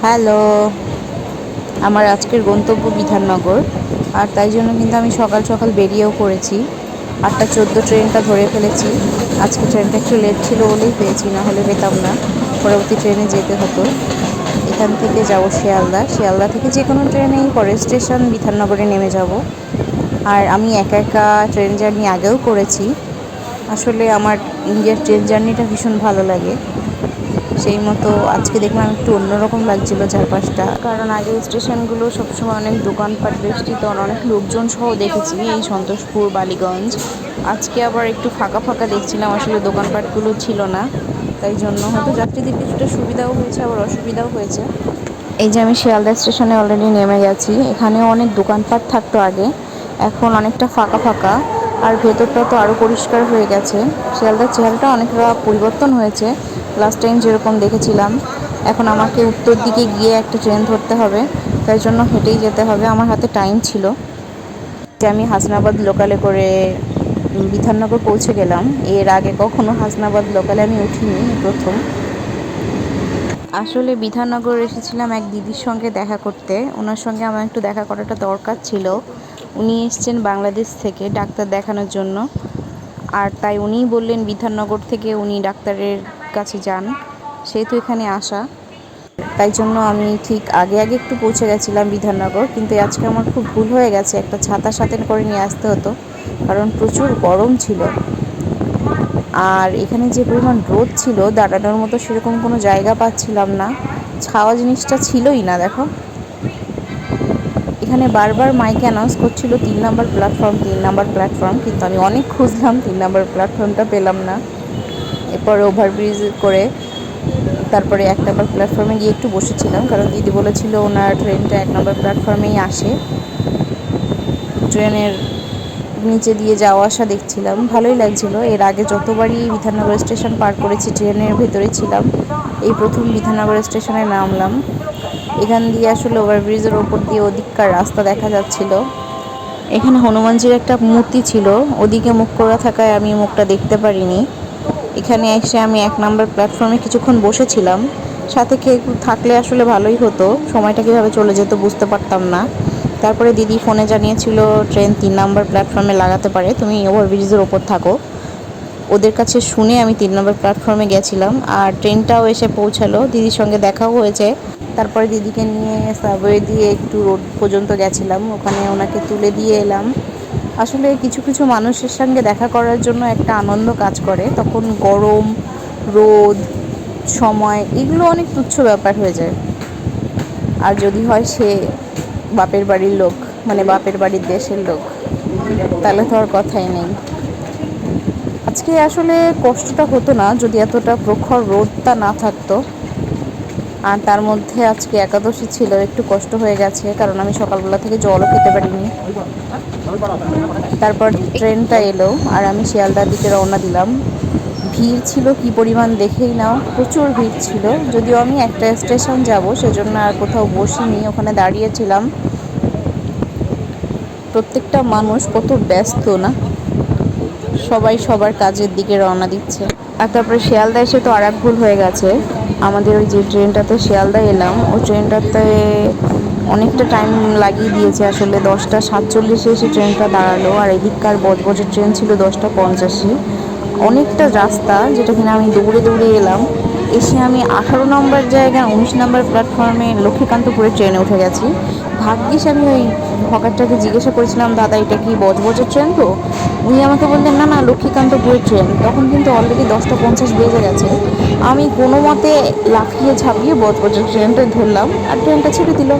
Hello, আমার আজকের গন্তব্য বিধাননগর। আর তাই জন্য কিন্তু আমি সকাল সকাল বেরিয়েও পড়েছি। 8:14 ট্রেনটা ধরে ফেলেছি। আজকে ট্রেনটা একটু লেট ছিল বলেই পেয়েছি, না হলে পেতাম না। পরবর্তী ট্রেনে যেতে হতো। এখান থেকে যাব শিয়ালদা। শিয়ালদা থেকে যে কোনো ট্রেনেই পরে স্টেশন বিধাননগরে নেমে যাব। আর আমি একা একা ট্রেন জার্নি আগেও করেছি। আসলে আমার ইন্ডিয়ার ট্রেন জার্নিটা ভীষণ ভালো লাগে। সেই মতো আজকে দেখলাম একটু অন্যরকম লাগছিল চারপাশটা, কারণ আগে স্টেশনগুলো সবসময় অনেক দোকানপাট বেষ্টিত, অনেক লোকজন সহ দেখেছি এই সন্তোষপুর, বালিগঞ্জ। আজকে আবার একটু ফাঁকা ফাঁকা দেখছিলাম, আসলে দোকানপাটগুলো ছিল না। তাই জন্য হয়তো যাত্রীদের কিছুটা সুবিধাও হয়েছে, আবার অসুবিধাও হয়েছে। এই যে আমি শিয়ালদা স্টেশনে অলরেডি নেমে গেছি। এখানেও অনেক দোকানপাট থাকতো আগে, এখন অনেকটা ফাঁকা ফাঁকা। আর ভেতরটা তো আরও পরিষ্কার হয়ে গেছে। শিয়ালদার চেহারাটা অনেকটা পরিবর্তন হয়েছে লাস্ট টাইম যেরকম দেখেছিলাম। এখন আমাকে উত্তর দিকে গিয়ে একটা ট্রেন ধরতে হবে, তাই জন্য হেঁটেই যেতে হবে। আমার হাতে টাইম ছিল যে আমি হাসনাবাদ লোকালে করে বিধাননগর পৌঁছে গেলাম। এর আগে কখনো হাসনাবাদ লোকালে আমি উঠিনি, প্রথম। আসলে বিধাননগর এসেছিলাম এক দিদির সঙ্গে দেখা করতে। ওনার সঙ্গে আমার একটু দেখা করাটা দরকার ছিল। উনি এসছেন বাংলাদেশ থেকে ডাক্তার দেখানোর জন্য। আর তাই উনিই বললেন বিধাননগর থেকে উনি ডাক্তারের কাছে যান, সেহেতু এখানে আসা। তাই জন্য আমি ঠিক আগে আগে একটু পৌঁছে গেছিলাম বিধাননগর, কিন্তু আজকে আমার খুব ভুল হয়ে গেছে। একটা ছাতা সাথে করে নিয়ে আসতে হতো, কারণ প্রচুর গরম ছিল। আর এখানে যে পরিমাণ রোদ ছিল, দাঁড়ানোর মতো সেরকম কোনো জায়গা পাচ্ছিলাম না। ছাওয়া জিনিসটা ছিলই না। দেখো, এখানে বারবার মাইকে অ্যানাউন্স করছিল 3 নম্বর প্ল্যাটফর্ম, 3 নম্বর প্ল্যাটফর্ম, কিন্তু আমি অনেক খুঁজলাম, 3 নম্বর প্ল্যাটফর্মটা পেলাম না। এরপর ওভারব্রিজ করে তারপরে 1 নম্বর প্ল্যাটফর্মে গিয়ে একটু বসেছিলাম, কারণ দিদি বলেছিল ওনার ট্রেনটা 1 নম্বর প্ল্যাটফর্মেই আসে। ট্রেনের নিচে দিয়ে যাওয়া আসা দেখছিলাম, ভালোই লাগছিল। এর আগে যতবারই বিধাননগর স্টেশন পার করেছি ট্রেনের ভেতরে ছিলাম, এই প্রথম বিধাননগর স্টেশনে নামলাম। এখান দিয়ে আসলে ওভারব্রিজের ওপর দিয়ে ওদিককার রাস্তা দেখা যাচ্ছিল। এখানে হনুমানজির একটা মূর্তি ছিল, ওদিকে মুখ করা থাকায় আমি মুখটা দেখতে পারিনি। এখানে এসে আমি 1 নম্বর প্ল্যাটফর্মে কিছুক্ষণ বসেছিলাম। সাথে কেউ থাকলে আসলে ভালোই হতো, সময়টা কীভাবে চলে যেত বুঝতে পারতাম না। তারপরে দিদি ফোনে জানিয়েছিল ট্রেন 3 নম্বর প্ল্যাটফর্মে লাগাতে পারে, তুমি ওভারব্রিজের ওপর থাকো। ওদের কাছে শুনে আমি 3 নম্বর প্ল্যাটফর্মে গেছিলাম, আর ট্রেনটাও এসে পৌঁছালো। দিদির সঙ্গে দেখাও হয়েছে। তারপরে দিদিকে নিয়ে সাবওয়ে দিয়ে একটু রোড পর্যন্ত গেছিলাম, ওখানে ওনাকে তুলে দিয়ে এলাম। আসলে কিছু কিছু মানুষের সঙ্গে দেখা করার জন্য একটা আনন্দ কাজ করে, তখন গরম, রোদ, সময় এগুলো অনেক তুচ্ছ ব্যাপার হয়ে যায়। আর যদি হয় সে বাপের বাড়ির লোক, মানে বাপের বাড়ির দেশের লোক, তাহলে তো আর কথাই নেই। আজকে আসলে কষ্টটা হতো না যদি এতটা প্রখর রোদটা না থাকতো। আর তার মধ্যে আজকে একাদশী ছিল, একটু কষ্ট হয়ে গেছে, কারণ আমি সকালবেলা থেকে জলও খেতে পারিনি। তারপর ট্রেনটা এলো আর আমি শিয়ালদার দিকে রওনা দিলাম। ভিড় ছিল কি পরিমাণ দেখেই নাও, প্রচুর ভিড় ছিল। যদিও আমি একটা স্টেশন যাব সেজন্য আর কোথাও বসিনি, ওখানে দাঁড়িয়েছিলাম। প্রত্যেকটা মানুষ কত ব্যস্ত না, সবাই সবার কাজের দিকে রওনা দিচ্ছে। আর তারপরে শিয়ালদা এসে তো আর এক ভুল হয়ে গেছে। আমাদের ওই যে ট্রেনটাতে শিয়ালদা এলাম, ওই ট্রেনটাতে অনেকটা টাইম লাগিয়ে দিয়েছে। আসলে 10:47 এসে ট্রেনটা দাঁড়ালো, আর এদিককার বজবজের ট্রেন ছিল 10:85। অনেকটা রাস্তা, যেটা কিনা আমি দৌড়ে দৌড়ে এলাম। এসে আমি 18 নম্বর জায়গায় 19 নম্বর প্ল্যাটফর্মে লক্ষ্মীকান্তপুরের ট্রেনে উঠে গেছি। ভাগ্যিস আমি ওই হকারটাকে জিজ্ঞাসা করেছিলাম, দাদা এটা কি বজবজের ট্রেন? তো উনি আমাকে বললেন না না, লক্ষ্মীকান্তপুরের ট্রেন। তখন কিন্তু অলরেডি 10:50 বেজে গেছে। আমি কোনো মতে লাফিয়ে ঝাঁপিয়ে বজবজের ট্রেনটা ধরলাম, আর ট্রেনটা ছেড়ে দিল।